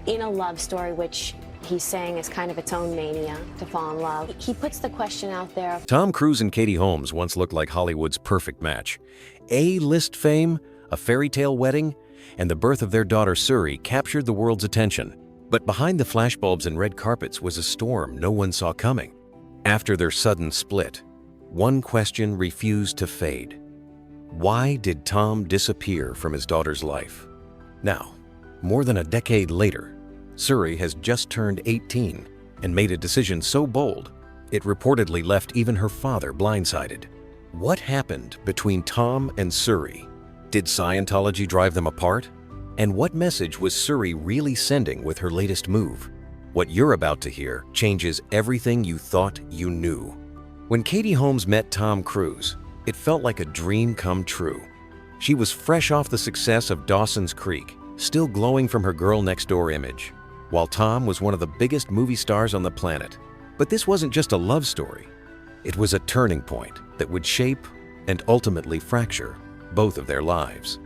in a love story, which he's saying is kind of its own mania to fall in love. He puts the question out there. Tom Cruise and Katie Holmes once looked like Hollywood's perfect match. A-list fame, a fairy tale wedding, and the birth of their daughter Suri captured the world's attention. But behind the flashbulbs and red carpets was a storm no one saw coming. After their sudden split, one question refused to fade. Why did Tom disappear from his daughter's life? Now, more than a decade later, Suri has just turned 18 and made a decision so bold, it reportedly left even her father blindsided. What happened between Tom and Suri? Did Scientology drive them apart? And what message was Suri really sending with her latest move? What you're about to hear changes everything you thought you knew. When Katie Holmes met Tom Cruise, it felt like a dream come true. She was fresh off the success of Dawson's Creek, still glowing from her girl next door image, while Tom was one of the biggest movie stars on the planet. But this wasn't just a love story. It was a turning point that would shape and ultimately fracture both of their lives.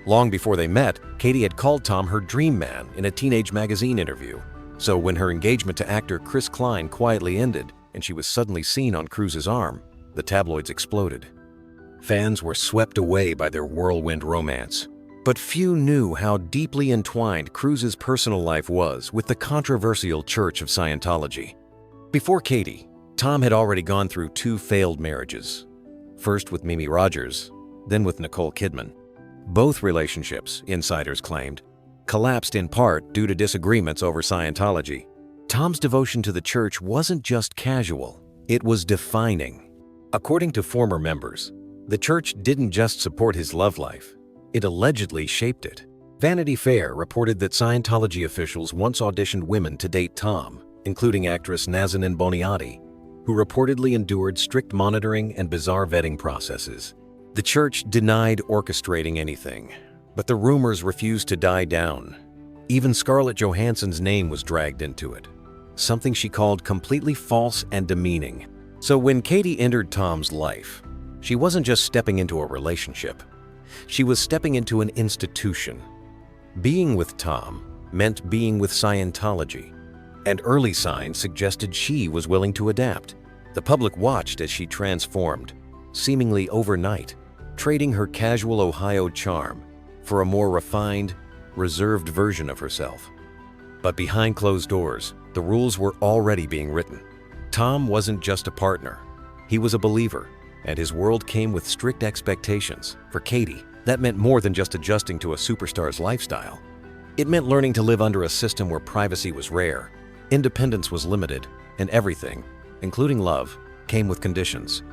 Long before they met, Katie had called Tom her dream man in a teenage magazine interview. So when her engagement to actor Chris Klein quietly ended and she was suddenly seen on Cruise's arm, the tabloids exploded. Fans were swept away by their whirlwind romance. But few knew how deeply entwined Cruise's personal life was with the controversial Church of Scientology. Before Katie, Tom had already gone through 2 failed marriages. First with Mimi Rogers, then with Nicole Kidman. Both relationships, insiders claimed, collapsed in part due to disagreements over Scientology. Tom's devotion to the church wasn't just casual, it was defining. According to former members, the church didn't just support his love life, it allegedly shaped it. Vanity Fair reported that Scientology officials once auditioned women to date Tom, including actress Nazanin Boniadi, who reportedly endured strict monitoring and bizarre vetting processes. The church denied orchestrating anything, but the rumors refused to die down. Even Scarlett Johansson's name was dragged into it, something she called completely false and demeaning. So when Katie entered Tom's life, she wasn't just stepping into a relationship. She was stepping into an institution. Being with Tom meant being with Scientology, and early signs suggested she was willing to adapt. The public watched as she transformed, seemingly overnight, trading her casual Ohio charm for a more refined, reserved version of herself. But behind closed doors, the rules were already being written. Tom wasn't just a partner, he was a believer, and his world came with strict expectations. For Katie, that meant more than just adjusting to a superstar's lifestyle. It meant learning to live under a system where privacy was rare, independence was limited, and everything, including love, came with conditions.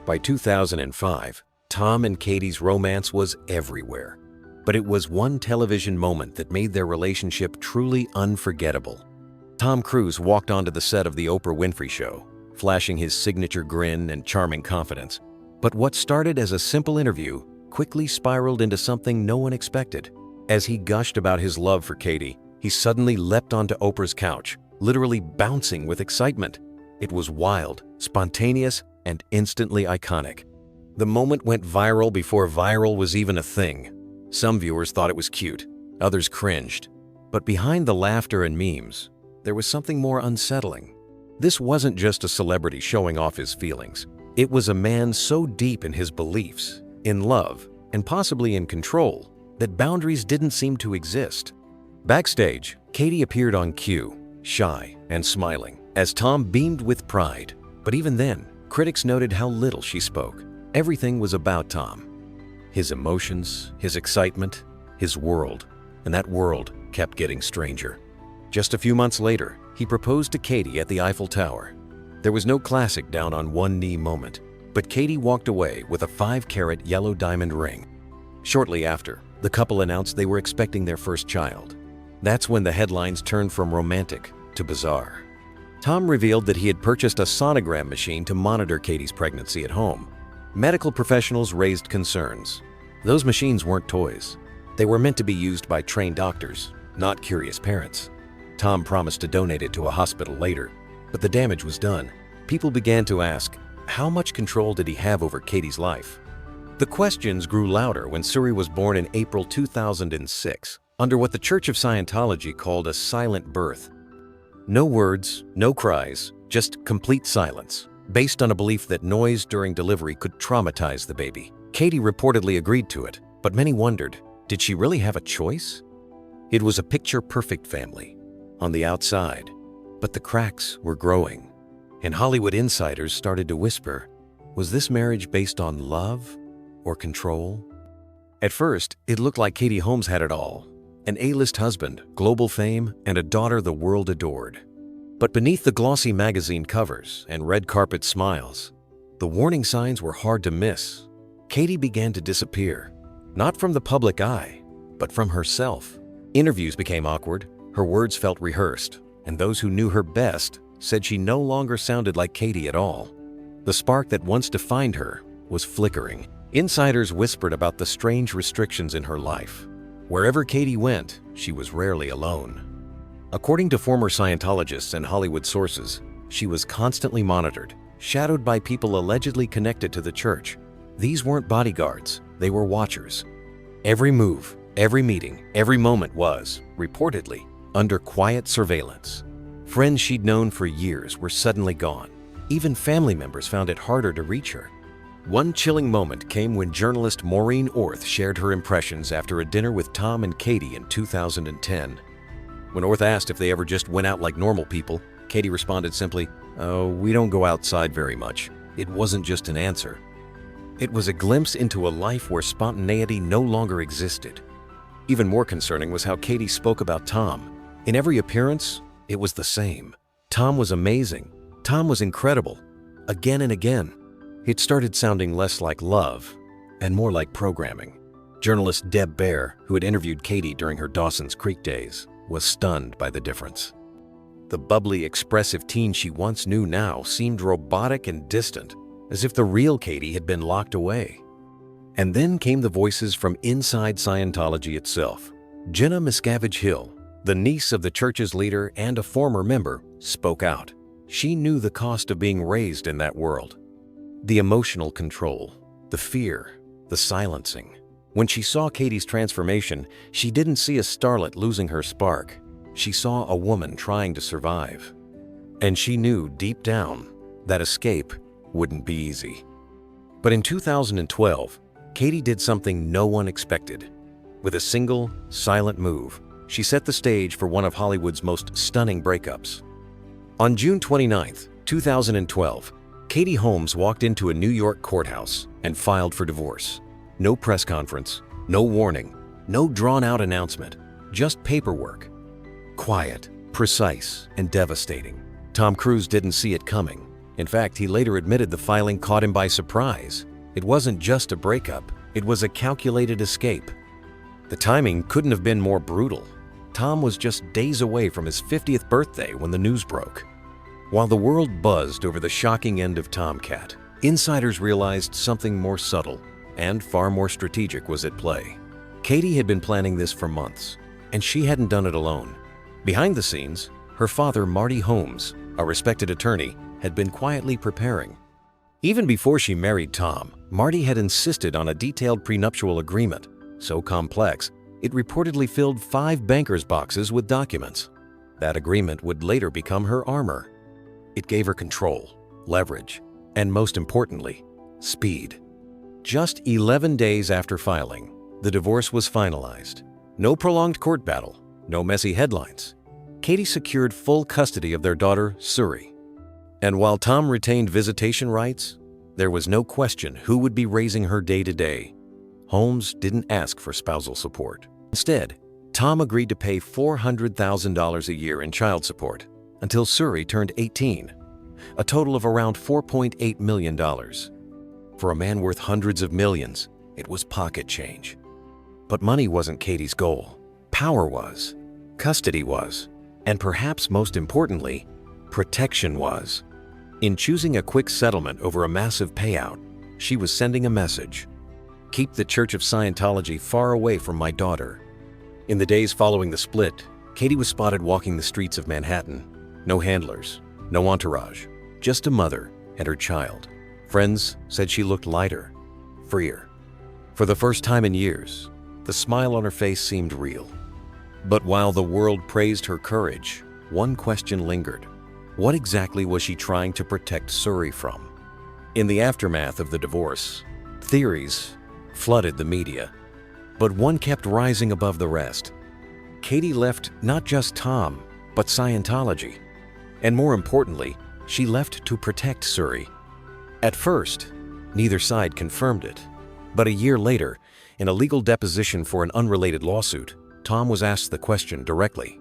By 2005, Tom and Katie's romance was everywhere. But it was one television moment that made their relationship truly unforgettable. Tom Cruise walked onto the set of The Oprah Winfrey Show, flashing his signature grin and charming confidence. But what started as a simple interview quickly spiraled into something no one expected. As he gushed about his love for Katie, he suddenly leapt onto Oprah's couch, literally bouncing with excitement. It was wild, spontaneous, and instantly iconic. The moment went viral before viral was even a thing. Some viewers thought it was cute, others cringed. But behind the laughter and memes, there was something more unsettling. This wasn't just a celebrity showing off his feelings. It was a man so deep in his beliefs, in love, and possibly in control, that boundaries didn't seem to exist. Backstage, Katie appeared on cue, shy and smiling, as Tom beamed with pride. But even then, critics noted how little she spoke. Everything was about Tom. His emotions, his excitement, his world, and that world kept getting stranger. Just a few months later, he proposed to Katie at the Eiffel Tower. There was no classic down on one knee moment, but Katie walked away with a 5-carat yellow diamond ring. Shortly after, the couple announced they were expecting their first child. That's when the headlines turned from romantic to bizarre. Tom revealed that he had purchased a sonogram machine to monitor Katie's pregnancy at home. Medical professionals raised concerns. Those machines weren't toys. They were meant to be used by trained doctors, not curious parents. Tom promised to donate it to a hospital later, but the damage was done. People began to ask, how much control did he have over Katie's life? The questions grew louder when Suri was born in April 2006. under what the Church of Scientology called a silent birth. No words, no cries, just complete silence, based on a belief that noise during delivery could traumatize the baby. Katie reportedly agreed to it, but many wondered, did she really have a choice? It was a picture-perfect family on the outside, but the cracks were growing, and Hollywood insiders started to whisper, was this marriage based on love or control? At first, it looked like Katie Holmes had it all, an A-list husband, global fame, and a daughter the world adored. But beneath the glossy magazine covers and red carpet smiles, the warning signs were hard to miss. Katie began to disappear, not from the public eye, but from herself. Interviews became awkward, her words felt rehearsed, and those who knew her best said she no longer sounded like Katie at all. The spark that once defined her was flickering. Insiders whispered about the strange restrictions in her life. Wherever Katie went, she was rarely alone. According to former Scientologists and Hollywood sources, she was constantly monitored, shadowed by people allegedly connected to the church. These weren't bodyguards, they were watchers. Every move, every meeting, every moment was, reportedly, under quiet surveillance. Friends she'd known for years were suddenly gone. Even family members found it harder to reach her. One chilling moment came when journalist Maureen Orth shared her impressions after a dinner with Tom and Katie in 2010. When Orth asked if they ever just went out like normal people, Katie responded simply, "Oh, we don't go outside very much." It wasn't just an answer. It was a glimpse into a life where spontaneity no longer existed. Even more concerning was how Katie spoke about Tom. In every appearance, it was the same. Tom was amazing. Tom was incredible. Again and again. It started sounding less like love and more like programming. Journalist Deb Baer, who had interviewed Katie during her Dawson's Creek days, was stunned by the difference. The bubbly, expressive teen she once knew now seemed robotic and distant, as if the real Katie had been locked away. And then came the voices from inside Scientology itself. Jenna Miscavige Hill, the niece of the church's leader and a former member, spoke out. She knew the cost of being raised in that world. The emotional control, the fear, the silencing. When she saw Katie's transformation, she didn't see a starlet losing her spark. She saw a woman trying to survive. And she knew deep down that escape wouldn't be easy. But in 2012, Katie did something no one expected. With a single, silent move, she set the stage for one of Hollywood's most stunning breakups. On June 29, 2012, Katie Holmes walked into a New York courthouse and filed for divorce. No press conference, no warning, no drawn-out announcement, just paperwork. Quiet, precise, and devastating. Tom Cruise didn't see it coming. In fact, he later admitted the filing caught him by surprise. It wasn't just a breakup, it was a calculated escape. The timing couldn't have been more brutal. Tom was just days away from his 50th birthday when the news broke. While the world buzzed over the shocking end of Tomcat, insiders realized something more subtle and far more strategic was at play. Katie had been planning this for months, and she hadn't done it alone. Behind the scenes, her father, Marty Holmes, a respected attorney, had been quietly preparing. Even before she married Tom, Marty had insisted on a detailed prenuptial agreement, so complex, it reportedly filled 5 bankers' boxes with documents. That agreement would later become her armor. It gave her control, leverage, and most importantly, speed. Just 11 days after filing, the divorce was finalized. No prolonged court battle, no messy headlines. Katie secured full custody of their daughter, Suri. And while Tom retained visitation rights, there was no question who would be raising her day to day. Holmes didn't ask for spousal support. Instead, Tom agreed to pay $400,000 a year in child support until Suri turned 18, a total of around $4.8 million. For a man worth hundreds of millions, it was pocket change. But money wasn't Katie's goal. Power was, custody was, and perhaps most importantly, protection was. In choosing a quick settlement over a massive payout, she was sending a message. Keep the Church of Scientology far away from my daughter. In the days following the split, Katie was spotted walking the streets of Manhattan. No handlers, no entourage, just a mother and her child. Friends said she looked lighter, freer. For the first time in years, the smile on her face seemed real. But while the world praised her courage, one question lingered. What exactly was she trying to protect Suri from? In the aftermath of the divorce, theories flooded the media, but one kept rising above the rest. Katie left not just Tom, but Scientology. And more importantly, she left to protect Suri. At first, neither side confirmed it. But a year later, in a legal deposition for an unrelated lawsuit, Tom was asked the question directly.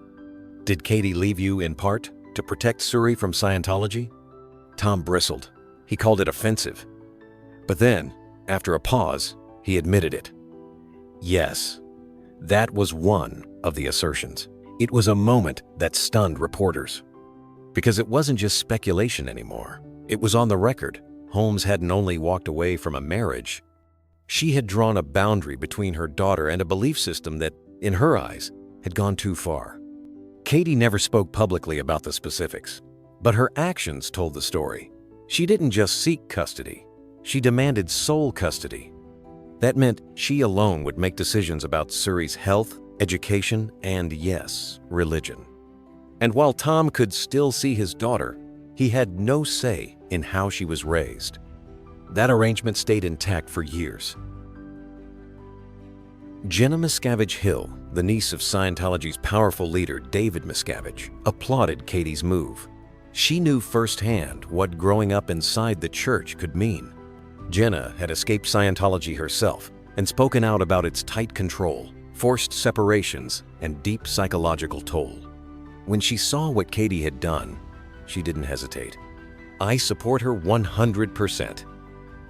Did Katie leave you in part to protect Suri from Scientology? Tom bristled. He called it offensive. But then, after a pause, he admitted it. Yes, that was one of the assertions. It was a moment that stunned reporters. Because it wasn't just speculation anymore. It was on the record. Holmes hadn't only walked away from a marriage, she had drawn a boundary between her daughter and a belief system that, in her eyes, had gone too far. Katie never spoke publicly about the specifics, but her actions told the story. She didn't just seek custody, she demanded sole custody. That meant she alone would make decisions about Suri's health, education, and yes, religion. And while Tom could still see his daughter, he had no say in how she was raised. That arrangement stayed intact for years. Jenna Miscavige Hill, the niece of Scientology's powerful leader David Miscavige, applauded Katie's move. She knew firsthand what growing up inside the church could mean. Jenna had escaped Scientology herself and spoken out about its tight control, forced separations, and deep psychological toll. When she saw what Katie had done, she didn't hesitate. I support her 100%.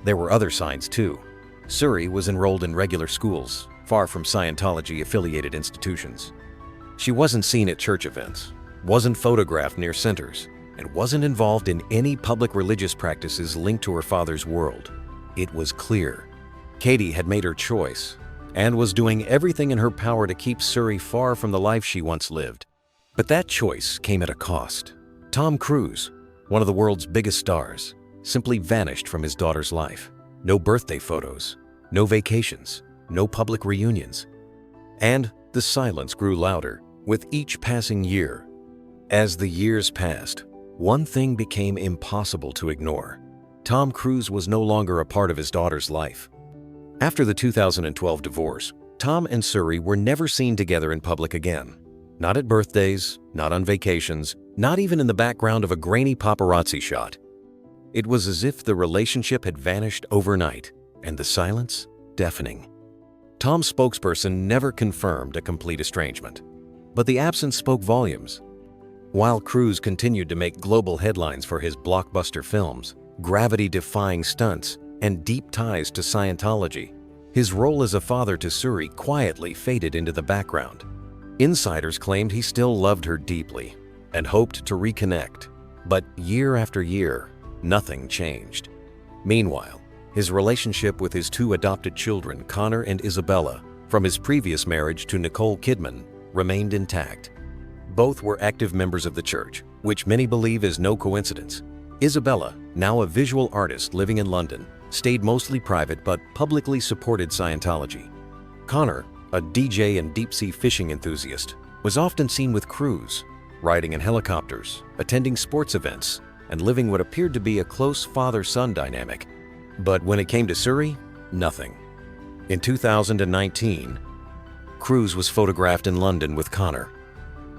There were other signs too. Suri was enrolled in regular schools, far from Scientology-affiliated institutions. She wasn't seen at church events, wasn't photographed near centers, and wasn't involved in any public religious practices linked to her father's world. It was clear. Katie had made her choice and was doing everything in her power to keep Suri far from the life she once lived. But that choice came at a cost. Tom Cruise, one of the world's biggest stars, simply vanished from his daughter's life. No birthday photos, no vacations, no public reunions. And the silence grew louder with each passing year. As the years passed, one thing became impossible to ignore. Tom Cruise was no longer a part of his daughter's life. After the 2012 divorce, Tom and Suri were never seen together in public again. Not at birthdays, not on vacations, not even in the background of a grainy paparazzi shot. It was as if the relationship had vanished overnight, and the silence deafening. Tom's spokesperson never confirmed a complete estrangement, but the absence spoke volumes. While Cruise continued to make global headlines for his blockbuster films, gravity-defying stunts, and deep ties to Scientology, his role as a father to Suri quietly faded into the background. Insiders claimed he still loved her deeply and hoped to reconnect, but year after year, nothing changed. Meanwhile, his relationship with his two adopted children, Connor and Isabella, from his previous marriage to Nicole Kidman, remained intact. Both were active members of the church, which many believe is no coincidence. Isabella, now a visual artist living in London, stayed mostly private but publicly supported Scientology. Connor, a DJ and deep-sea fishing enthusiast, was often seen with Cruise, riding in helicopters, attending sports events, and living what appeared to be a close father-son dynamic. But when it came to Suri, nothing. In 2019, Cruise was photographed in London with Connor,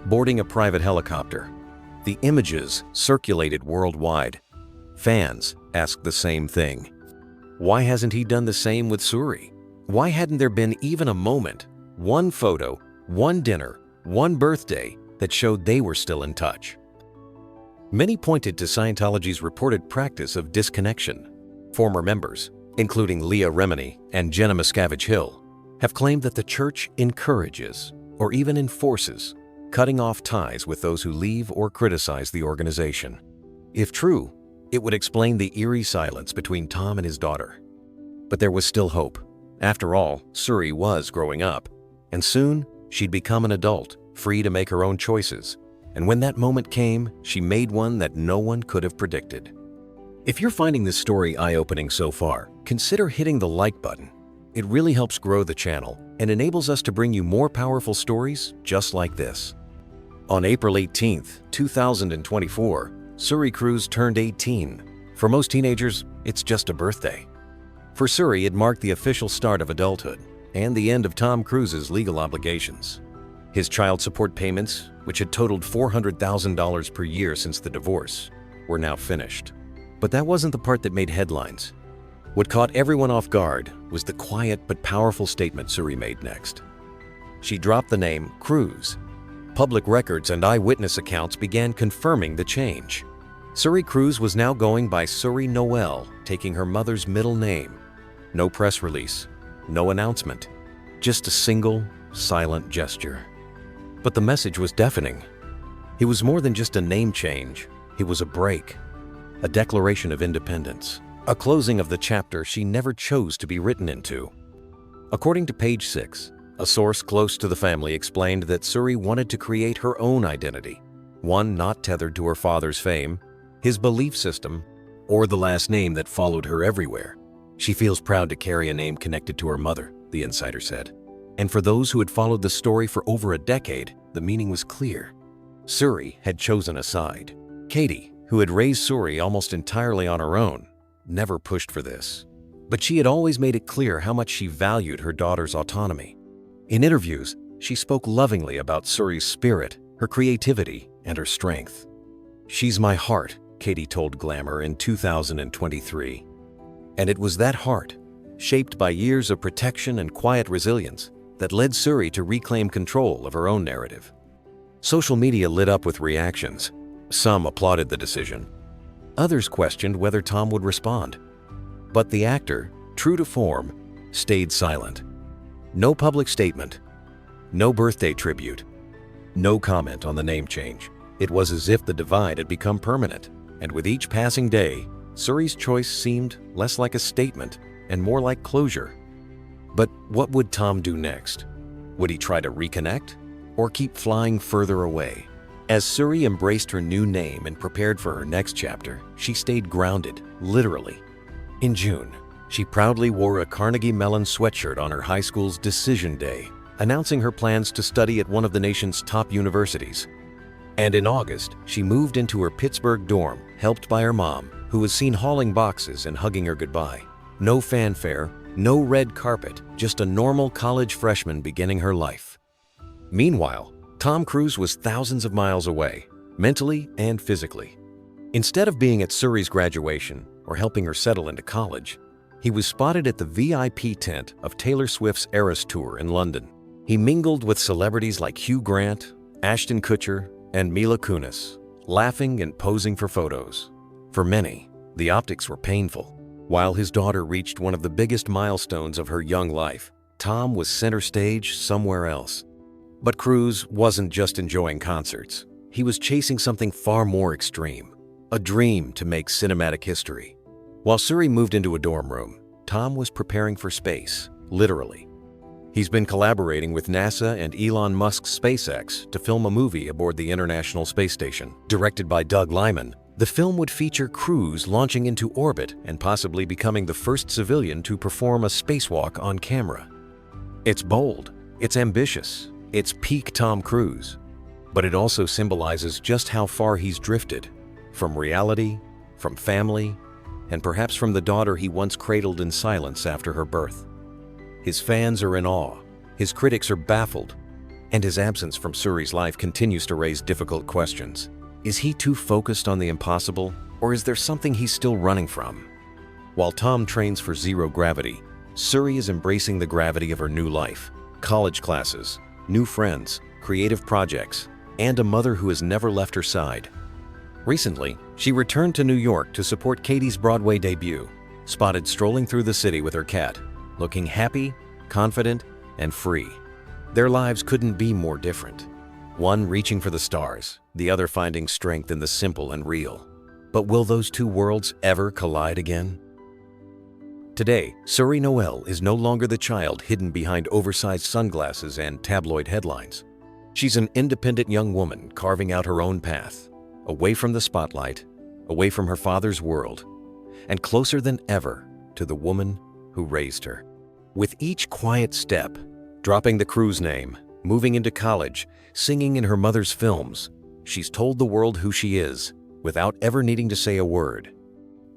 boarding a private helicopter. The images circulated worldwide. Fans asked the same thing. Why hasn't he done the same with Suri? Why hadn't there been even a moment, one photo, one dinner, one birthday that showed they were still in touch? Many pointed to Scientology's reported practice of disconnection. Former members, including Leah Remini and Jenna Miscavige Hill, have claimed that the church encourages, or even enforces, cutting off ties with those who leave or criticize the organization. If true, it would explain the eerie silence between Tom and his daughter. But there was still hope. After all, Suri was growing up, and soon she'd become an adult, free to make her own choices. And when that moment came, she made one that no one could have predicted. If you're finding this story eye-opening so far, consider hitting the like button. It really helps grow the channel and enables us to bring you more powerful stories just like this. On April 18, 2024, Suri Cruise turned 18. For most teenagers, it's just a birthday. For Suri, it marked the official start of adulthood and the end of Tom Cruise's legal obligations. His child support payments, which had totaled $400,000 per year since the divorce, were now finished. But that wasn't the part that made headlines. What caught everyone off guard was the quiet but powerful statement Suri made next. She dropped the name Cruise. Public records and eyewitness accounts began confirming the change. Suri Cruise was now going by Suri Noel, taking her mother's middle name. No press release, no announcement, just a single, silent gesture. But the message was deafening. It was more than just a name change. It was a break, a declaration of independence, a closing of the chapter she never chose to be written into. According to Page 6, a source close to the family explained that Suri wanted to create her own identity, one not tethered to her father's fame, his belief system, or the last name that followed her everywhere. She feels proud to carry a name connected to her mother, the insider said. And for those who had followed the story for over a decade, the meaning was clear. Suri had chosen a side. Katie, who had raised Suri almost entirely on her own, never pushed for this. But she had always made it clear how much she valued her daughter's autonomy. In interviews, she spoke lovingly about Suri's spirit, her creativity, and her strength. "She's my heart," Katie told Glamour in 2023. And it was that heart, shaped by years of protection and quiet resilience, that led Suri to reclaim control of her own narrative. Social media lit up with reactions. Some applauded the decision. Others questioned whether Tom would respond. But the actor, true to form, stayed silent. No public statement, no birthday tribute, no comment on the name change. It was as if the divide had become permanent, and with each passing day, Suri's choice seemed less like a statement and more like closure. But what would Tom do next? Would he try to reconnect or keep flying further away? As Suri embraced her new name and prepared for her next chapter, she stayed grounded, literally. In June, she proudly wore a Carnegie Mellon sweatshirt on her high school's decision day, announcing her plans to study at one of the nation's top universities. And in August, she moved into her Pittsburgh dorm, helped by her mom, who was seen hauling boxes and hugging her goodbye. No fanfare, no red carpet, just a normal college freshman beginning her life. Meanwhile, Tom Cruise was thousands of miles away, mentally and physically. Instead of being at Suri's graduation or helping her settle into college, he was spotted at the VIP tent of Taylor Swift's Eras Tour in London. He mingled with celebrities like Hugh Grant, Ashton Kutcher, and Mila Kunis, laughing and posing for photos. For many, the optics were painful. While his daughter reached one of the biggest milestones of her young life, Tom was center stage somewhere else. But Cruise wasn't just enjoying concerts. He was chasing something far more extreme, a dream to make cinematic history. While Suri moved into a dorm room, Tom was preparing for space, literally. He's been collaborating with NASA and Elon Musk's SpaceX to film a movie aboard the International Space Station. Directed by Doug Liman, the film would feature Cruise launching into orbit and possibly becoming the first civilian to perform a spacewalk on camera. It's bold, it's ambitious, it's peak Tom Cruise, but it also symbolizes just how far he's drifted from reality, from family, and perhaps from the daughter he once cradled in silence after her birth. His fans are in awe, his critics are baffled, and his absence from Suri's life continues to raise difficult questions. Is he too focused on the impossible, or is there something he's still running from? While Tom trains for zero gravity, Suri is embracing the gravity of her new life, college classes, new friends, creative projects, and a mother who has never left her side. Recently, she returned to New York to support Katie's Broadway debut, spotted strolling through the city with her cat, looking happy, confident, and free. Their lives couldn't be more different. One reaching for the stars, the other finding strength in the simple and real. But will those two worlds ever collide again? Today, Suri Noel is no longer the child hidden behind oversized sunglasses and tabloid headlines. She's an independent young woman carving out her own path, away from the spotlight, away from her father's world, and closer than ever to the woman who raised her. With each quiet step, Dropping the Cruise name, moving into college, singing in her mother's films, she's told the world who she is without ever needing to say a word.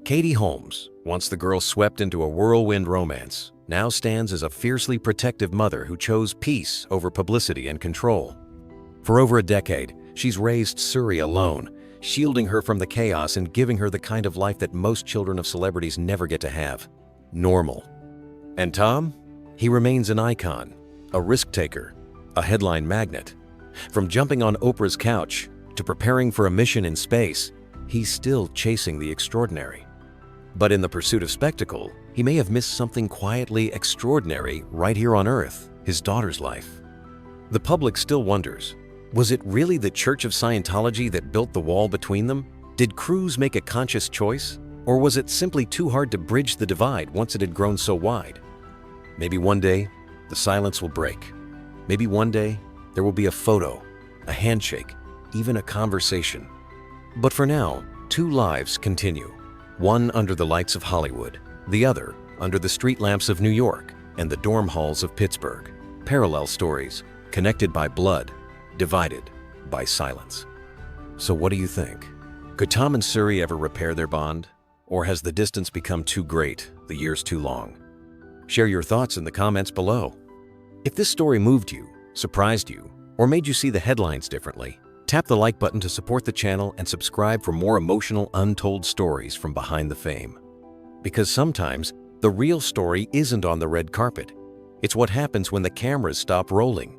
Katie Holmes, once the girl swept into a whirlwind romance, now stands as a fiercely protective mother who chose peace over publicity and control. For over a decade, she's raised Suri alone, shielding her from the chaos and giving her the kind of life that most children of celebrities never get to have: normal. And Tom? He remains an icon, a risk-taker, a headline magnet. From jumping on Oprah's couch to preparing for a mission in space, he's still chasing the extraordinary. But in the pursuit of spectacle, he may have missed something quietly extraordinary right here on Earth, his daughter's life. The public still wonders, was it really the Church of Scientology that built the wall between them? Did Cruise make a conscious choice? Or was it simply too hard to bridge the divide once it had grown so wide? Maybe one day, the silence will break. Maybe one day, there will be a photo, a handshake, even a conversation. But for now, two lives continue. One under the lights of Hollywood, the other under the street lamps of New York and the dorm halls of Pittsburgh. Parallel stories, connected by blood, divided by silence. So what do you think? Could Tom and Suri ever repair their bond? Or has the distance become too great, the years too long? Share your thoughts in the comments below. If this story moved you, surprised you, or made you see the headlines differently, tap the like button to support the channel and subscribe for more emotional, untold stories from behind the fame. Because sometimes, the real story isn't on the red carpet. It's what happens when the cameras stop rolling.